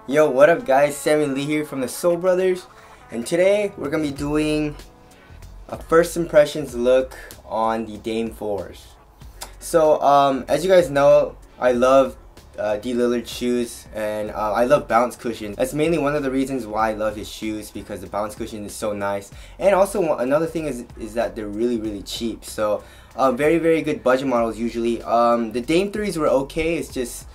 Yo, what up guys, Sammy Lee here from the Soul Brothers, and today we're going to be doing a first impressions look on the Dame 4s. So as you guys know, I love D. Lillard shoes, and I love bounce cushions. That's mainly one of the reasons why I love his shoes, because the bounce cushion is so nice. And also another thing is that they're really cheap. So very good budget models usually. The Dame 3s were okay, it's just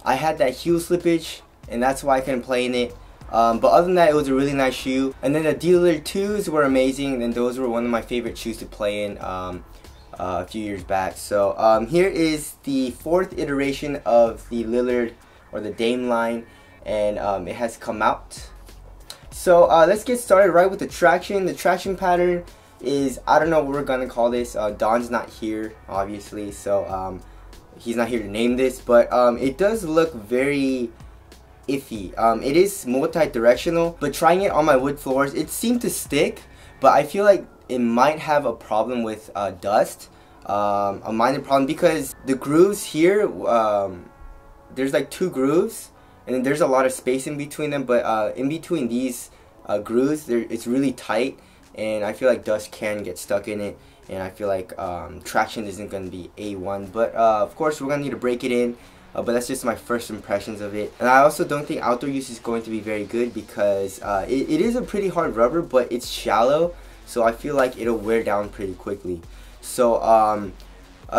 I had that heel slippage and that's why I couldn't play in it. But other than that, it was a really nice shoe. And then the D. Lillard 2s were amazing, and those were one of my favorite shoes to play in a few years back. So here is the 4th iteration of the Lillard or the Dame line, and it has come out. So let's get started right with the traction. The traction pattern is, I don't know what we're gonna call this. Don's not here obviously, so he's not here to name this, but it does look very iffy. It is multi-directional, but trying it on my wood floors, it seemed to stick, but I feel like it might have a problem with dust, a minor problem, because the grooves here, there's like 2 grooves, and then there's a lot of space in between them, but in between these grooves, it's really tight, and I feel like dust can get stuck in it, and I feel like traction isn't going to be A1, but of course we're going to need to break it in. But that's just my first impressions of it. And I also don't think outdoor use is going to be very good, because it is a pretty hard rubber, but it's shallow, so I feel like it'll wear down pretty quickly. So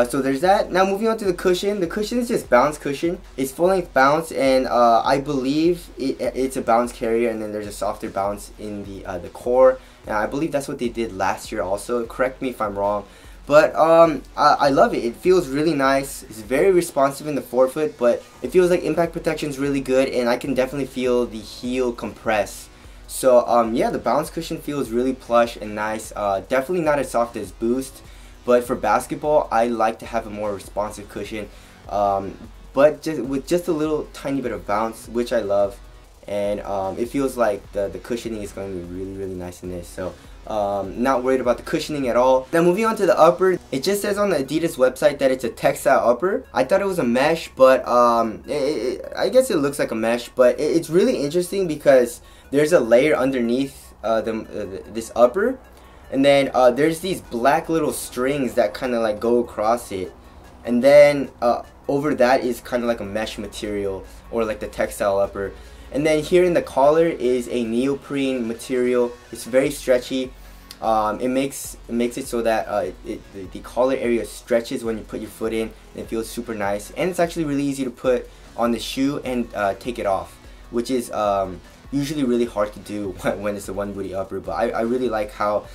so there's that. Now moving on to the cushion. The cushion is just bounce cushion. It's full length bounce, and I believe it's a bounce carrier, and then there's a softer bounce in the core. And I believe that's what they did last year also. Correct me if I'm wrong. But I love it. It feels really nice. It's very responsive in the forefoot, but it feels like impact protection is really good, and I can definitely feel the heel compress. So yeah, the bounce cushion feels really plush and nice. Definitely not as soft as Boost, but for basketball, I like to have a more responsive cushion. But with just a little tiny bit of bounce, which I love, and it feels like the cushioning is going to be really nice in this. So not worried about the cushioning at all. Then moving on to the upper, it just says on the Adidas website that it's a textile upper. I thought it was a mesh, but I guess it looks like a mesh, but it's really interesting because there's a layer underneath this upper, and then there's these black little strings that kind of like go across it, and then over that is kind of like a mesh material, or like the textile upper. And then here in the collar is a neoprene material. It's very stretchy. It makes it so that the collar area stretches when you put your foot in, and it feels super nice. And it's actually really easy to put on the shoe and take it off, which is usually really hard to do when it's a one booty upper. But I really like how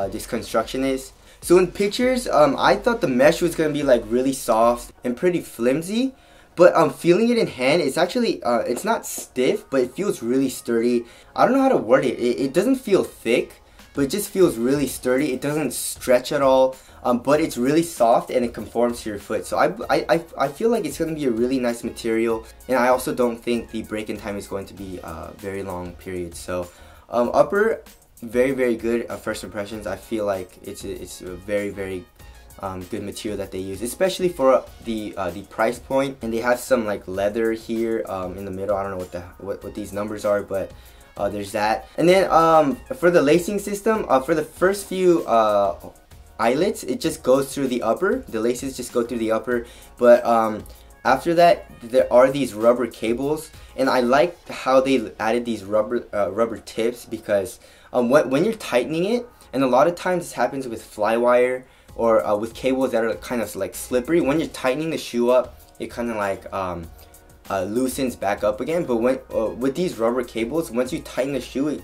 this construction is. So in pictures, I thought the mesh was gonna be like really soft and pretty flimsy. But feeling it in hand, it's actually, it's not stiff, but it feels really sturdy. I don't know how to word it. It doesn't feel thick, but it just feels really sturdy. It doesn't stretch at all, but it's really soft and it conforms to your foot. So I feel like it's going to be a really nice material, and I also don't think the break-in time is going to be a very long period. So upper, very good first impressions. I feel like it's a very good material that they use, especially for the price point. And they have some like leather here in the middle. I don't know what these numbers are, but there's that. And then for the lacing system, for the first few eyelets, it just goes through the upper. The laces just go through the upper, but after that there are these rubber cables, and I like how they added these rubber tips, because when you're tightening it, and a lot of times this happens with flywire or with cables that are kind of like slippery. When you're tightening the shoe up, it kind of like loosens back up again. But when with these rubber cables, once you tighten the shoe,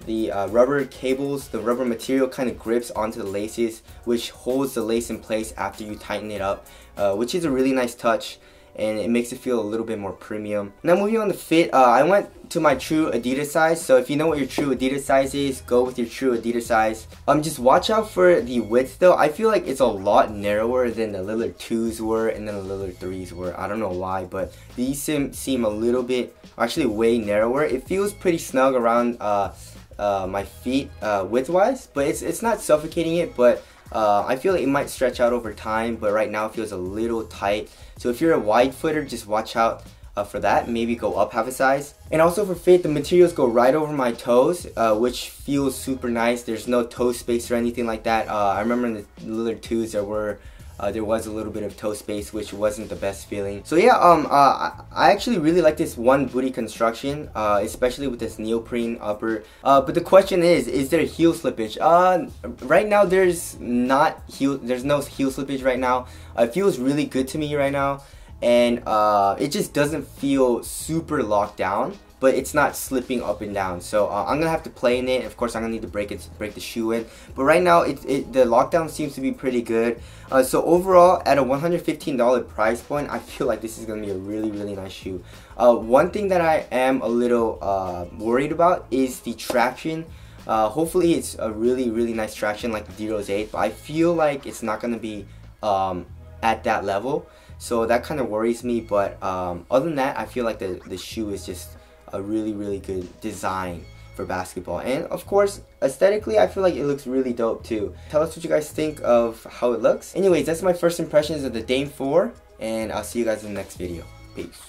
the rubber cables, the rubber material kind of grips onto the laces, which holds the lace in place after you tighten it up, which is a really nice touch, and it makes it feel a little bit more premium. Now moving on to fit, I went to my true Adidas size. So if you know what your true Adidas size is, go with your true Adidas size. Just watch out for the width though. I feel like it's a lot narrower than the Lillard 2s were and then the Lillard 3s were. I don't know why, but these seem a little bit, actually way narrower. It feels pretty snug around my feet width wise, but it's not suffocating it, but I feel like it might stretch out over time, but right now it feels a little tight. So if you're a wide footer, just watch out for that. Maybe go up half a size. And also for fit, the materials go right over my toes, which feels super nice. There's no toe space or anything like that. I remember in the Lillard 2s there was a little bit of toe space, which wasn't the best feeling. So yeah, I actually really like this one booty construction, especially with this neoprene upper. But the question is there heel slippage? Right now there's no heel slippage right now. It feels really good to me right now, and it just doesn't feel super locked down, but it's not slipping up and down. So I'm gonna have to play in it. Of course, I'm gonna need to break the shoe in. But right now, the lockdown seems to be pretty good. So overall, at a $115 price point, I feel like this is gonna be a really, really nice shoe. One thing that I am a little worried about is the traction. Hopefully, it's a really, really nice traction like the D-Rose 8, but I feel like it's not gonna be at that level. So that kind of worries me. But other than that, I feel like the shoe is just a really, really good design for basketball. And of course, aesthetically, I feel like it looks really dope too. Tell us what you guys think of how it looks. Anyways, that's my first impressions of the Dame 4, and I'll see you guys in the next video. Peace.